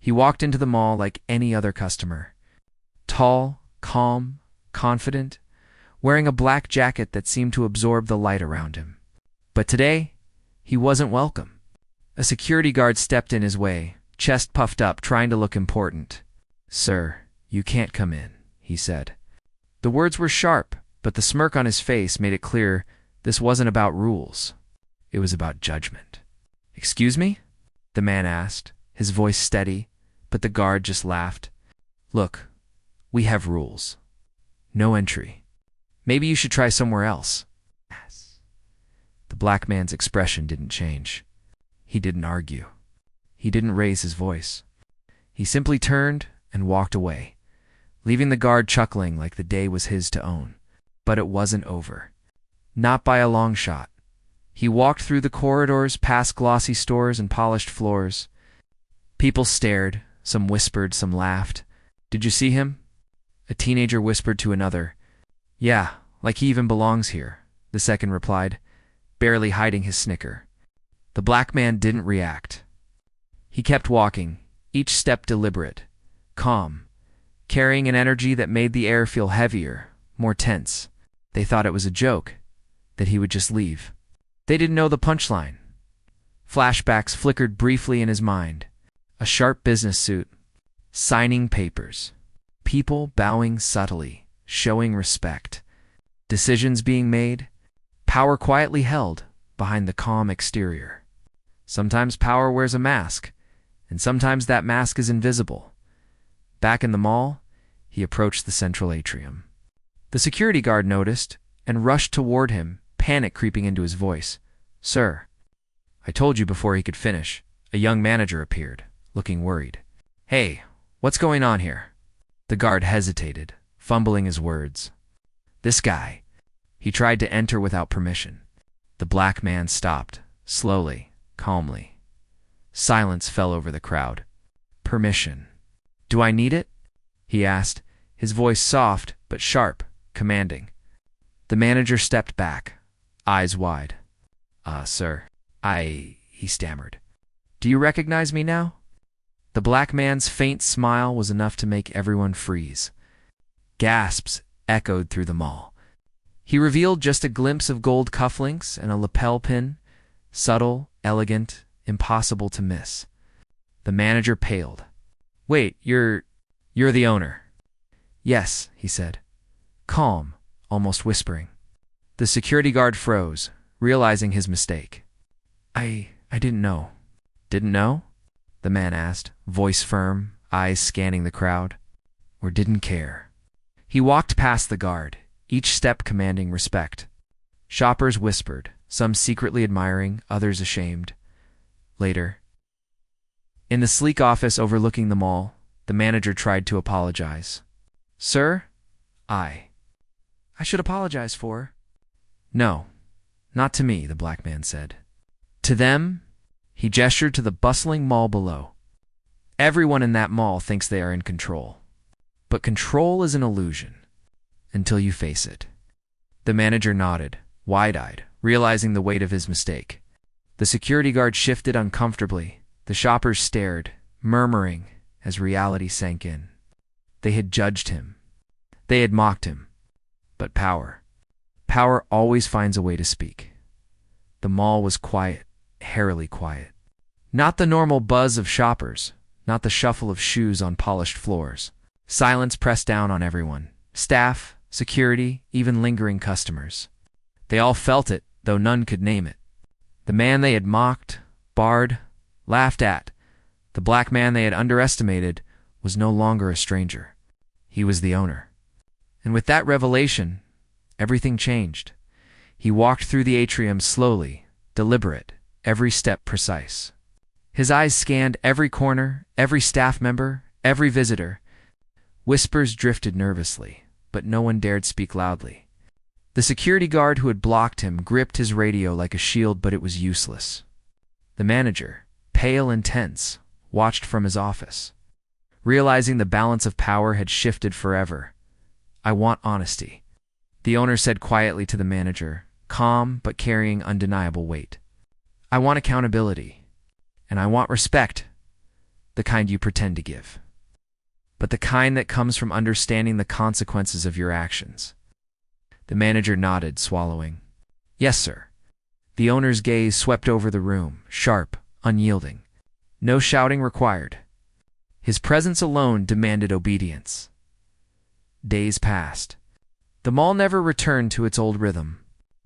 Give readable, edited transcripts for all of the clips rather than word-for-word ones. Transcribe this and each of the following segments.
He walked into the mall like any other customer. Tall, calm, confident, wearing a black jacket that seemed to absorb the light around him. But today, he wasn't welcome. A security guard stepped in his way, chest puffed up, trying to look important. "Sir, you can't come in," he said. The words were sharp, but the smirk on his face made it clear this wasn't about rules. It was about judgment. "Excuse me?" the man asked, his voice steady, but the guard just laughed. "Look, we have rules. No entry. Maybe you should try somewhere else." The black man's expression didn't change. He didn't argue. He didn't raise his voice. He simply turned and walked away, leaving the guard chuckling like the day was his to own. But it wasn't over. Not by a long shot. He walked through the corridors, past glossy stores and polished floors. People stared, some whispered, some laughed. "Did you see him?" A teenager whispered to another. "Yeah, like he even belongs here," the second replied, barely hiding his snicker. The black man didn't react. He kept walking, each step deliberate, calm, carrying an energy that made the air feel heavier, more tense. They thought it was a joke, that he would just leave. They didn't know the punchline. Flashbacks flickered briefly in his mind. A sharp business suit, signing papers, people bowing subtly, showing respect, decisions being made, power quietly held behind the calm exterior. Sometimes power wears a mask, and sometimes that mask is invisible. Back in the mall, he approached the central atrium. The security guard noticed and rushed toward him, panic creeping into his voice. "Sir." "I told you before he could finish." A young manager appeared, looking worried. "Hey, what's going on here?" The guard hesitated, fumbling his words. "This guy." He tried to enter without permission. The black man stopped, slowly, calmly. Silence fell over the crowd. "Permission. Do I need it?" he asked, his voice soft but sharp, commanding. The manager stepped back, eyes wide. Sir, he stammered. "Do you recognize me now?" The black man's faint smile was enough to make everyone freeze. Gasps echoed through the mall. He revealed just a glimpse of gold cufflinks and a lapel pin, subtle, elegant, impossible to miss. The manager paled. "Wait, you're the owner." "Yes," he said, calm, almost whispering. The security guard froze, realizing his mistake. I didn't know." "Didn't know?" the man asked, voice firm, eyes scanning the crowd. "Or didn't care?" He walked past the guard, each step commanding respect. Shoppers whispered, some secretly admiring, others ashamed. Later, in the sleek office overlooking the mall, the manager tried to apologize. "Sir, I should apologize for." "No, not to me," the black man said. "To them," he gestured to the bustling mall below. "Everyone in that mall thinks they are in control. But control is an illusion, until you face it." The manager nodded, wide-eyed, realizing the weight of his mistake. The security guard shifted uncomfortably. The shoppers stared, murmuring, as reality sank in. They had judged him. They had mocked him. But power always finds a way to speak. The mall was quiet, hairily quiet. Not the normal buzz of shoppers, not the shuffle of shoes on polished floors. Silence pressed down on everyone. Staff, security, even lingering customers. They all felt it, though none could name it. The man they had mocked, barred, laughed at, the black man they had underestimated, was no longer a stranger. He was the owner. And with that revelation, everything changed. He walked through the atrium slowly, deliberate, every step precise. His eyes scanned every corner, every staff member, every visitor. Whispers drifted nervously, but no one dared speak loudly. The security guard who had blocked him gripped his radio like a shield, but it was useless. The manager, pale and tense, watched from his office. Realizing the balance of power had shifted forever. "I want honesty," the owner said quietly to the manager, calm but carrying undeniable weight. "I want accountability. And I want respect. the kind you pretend to give, but the kind that comes from understanding the consequences of your actions. The manager nodded, swallowing. Yes, sir. The owner's gaze swept over the room, sharp, unyielding. No shouting required. His presence alone demanded obedience. Days passed. The mall never returned to its old rhythm.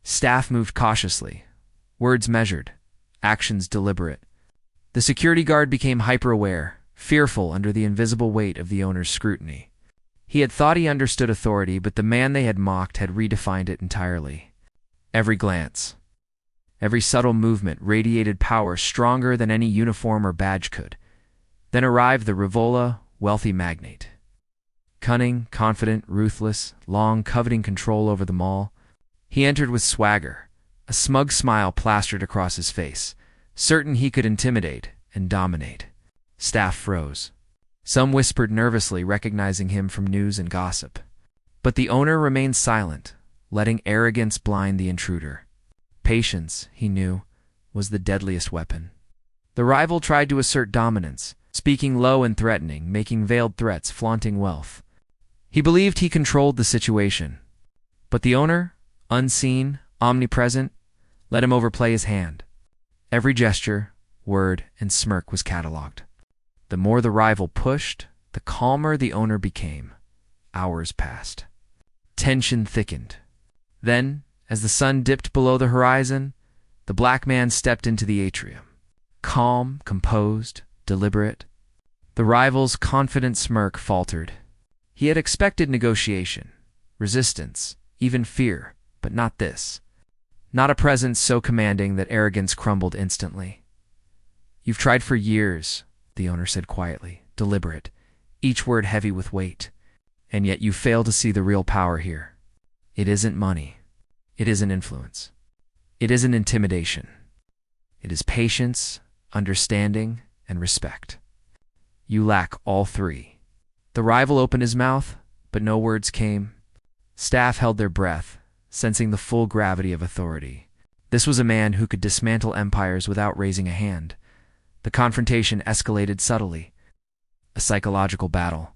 Staff moved cautiously, words measured, actions deliberate. The security guard became hyper-aware, fearful under the invisible weight of the owner's scrutiny. He had thought he understood authority, but the man they had mocked had redefined it entirely. Every glance, every subtle movement radiated power stronger than any uniform or badge could. Then arrived the Rivola, wealthy magnate. Cunning, confident, ruthless, long coveting control over the mall. He entered with swagger, a smug smile plastered across his face, certain he could intimidate and dominate. Staff froze. Some whispered nervously, recognizing him from news and gossip. But the owner remained silent, letting arrogance blind the intruder. Patience, he knew, was the deadliest weapon. The rival tried to assert dominance, speaking low and threatening, making veiled threats, flaunting wealth. He believed he controlled the situation. But the owner, unseen, omnipresent, let him overplay his hand. Every gesture, word, and smirk was catalogued. The more the rival pushed, the calmer the owner became. Hours passed. Tension thickened. Then, as the sun dipped below the horizon, the black man stepped into the atrium. Calm, composed, deliberate. The rival's confident smirk faltered. He had expected negotiation, resistance, even fear, but not this. Not a presence so commanding that arrogance crumbled instantly. You've tried for years, the owner said quietly, deliberate, each word heavy with weight. And yet you fail to see the real power here. It isn't money. It isn't influence. It isn't intimidation. It is patience, understanding, and respect. You lack all three. The rival opened his mouth, but no words came. Staff held their breath, sensing the full gravity of authority. This was a man who could dismantle empires without raising a hand. The confrontation escalated subtly. A psychological battle.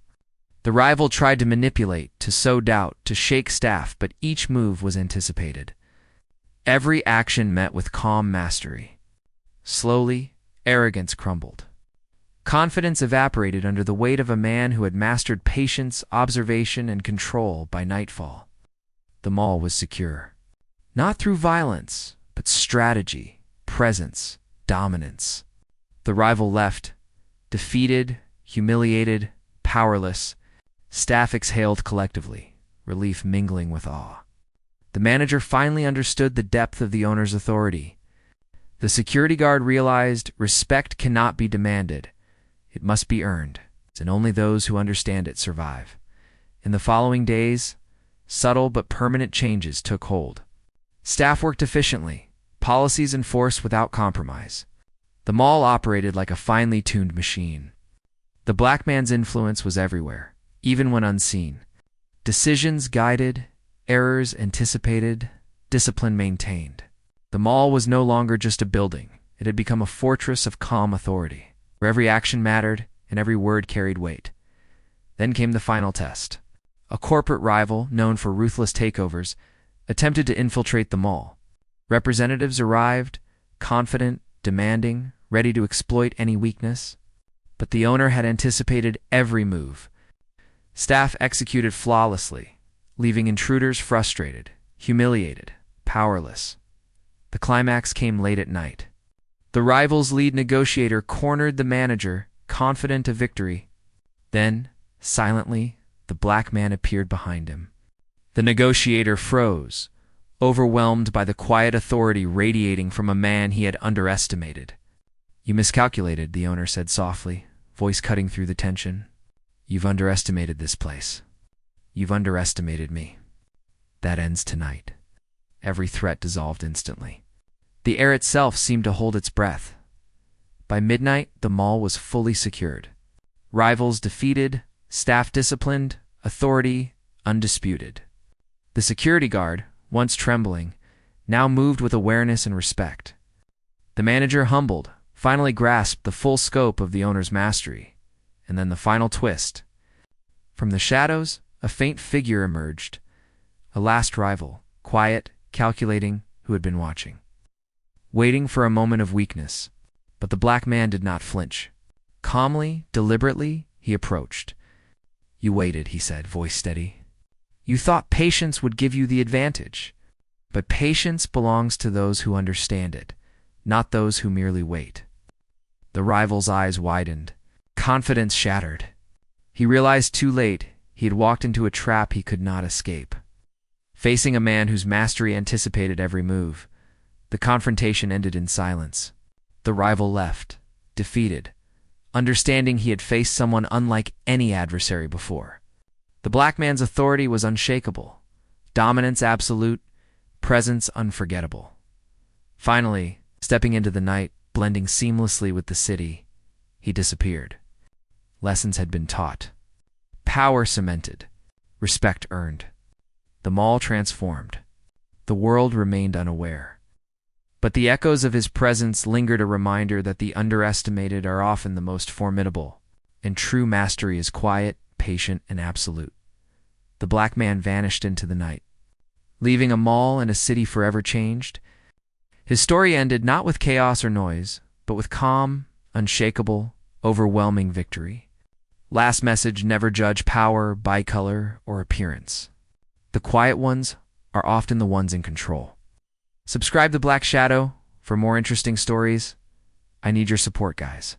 The rival tried to manipulate, to sow doubt, to shake Staff, but each move was anticipated. Every action met with calm mastery. Slowly, arrogance crumbled. Confidence evaporated under the weight of a man who had mastered patience, observation, and control by nightfall. The mall was secure. Not through violence, but strategy, presence, dominance. The rival left, defeated, humiliated, powerless. Staff exhaled collectively, relief mingling with awe. The manager finally understood the depth of the owner's authority. The security guard realized respect cannot be demanded. It must be earned, and only those who understand it survive. In the following days, subtle but permanent changes took hold. Staff worked efficiently, policies enforced without compromise. The mall operated like a finely tuned machine. The black man's influence was everywhere, even when unseen. Decisions guided, errors anticipated, discipline maintained. The mall was no longer just a building. It had become a fortress of calm authority, where every action mattered and every word carried weight. Then came the final test. A corporate rival, known for ruthless takeovers, attempted to infiltrate the mall. Representatives arrived, confident, demanding, ready to exploit any weakness. But the owner had anticipated every move. Staff executed flawlessly, leaving intruders frustrated, humiliated, powerless. The climax came late at night. The rival's lead negotiator cornered the manager, confident of victory. Then, silently, the black man appeared behind him. The negotiator froze, overwhelmed by the quiet authority radiating from a man he had underestimated. "You miscalculated," the owner said softly, voice cutting through the tension. "You've underestimated this place. You've underestimated me. That ends tonight." Every threat dissolved instantly. The air itself seemed to hold its breath. By midnight, the mall was fully secured. Rivals defeated, staff disciplined, authority undisputed. The security guard, once trembling, now moved with awareness and respect. The manager humbled, finally grasped the full scope of the owner's mastery. And then the final twist. From the shadows, a faint figure emerged, a last rival, quiet, calculating, who had been watching, waiting for a moment of weakness. But the black man did not flinch. Calmly, deliberately, he approached. "You waited," he said, voice steady. "You thought patience would give you the advantage. But patience belongs to those who understand it, not those who merely wait." The rival's eyes widened. Confidence shattered. He realized too late he had walked into a trap he could not escape. Facing a man whose mastery anticipated every move, the confrontation ended in silence. The rival left, defeated, understanding he had faced someone unlike any adversary before. The black man's authority was unshakable, dominance absolute, presence unforgettable. Finally, stepping into the night, blending seamlessly with the city, he disappeared. Lessons had been taught. Power cemented. Respect earned. The mall transformed. The world remained unaware. But the echoes of his presence lingered, a reminder that the underestimated are often the most formidable, and true mastery is quiet, patient, and absolute. The black man vanished into the night, leaving a mall and a city forever changed. His story ended not with chaos or noise, but with calm, unshakable, overwhelming victory. Last message: never judge power by color or appearance. The quiet ones are often the ones in control. Subscribe to Black Shadow for more interesting stories. I need your support, guys.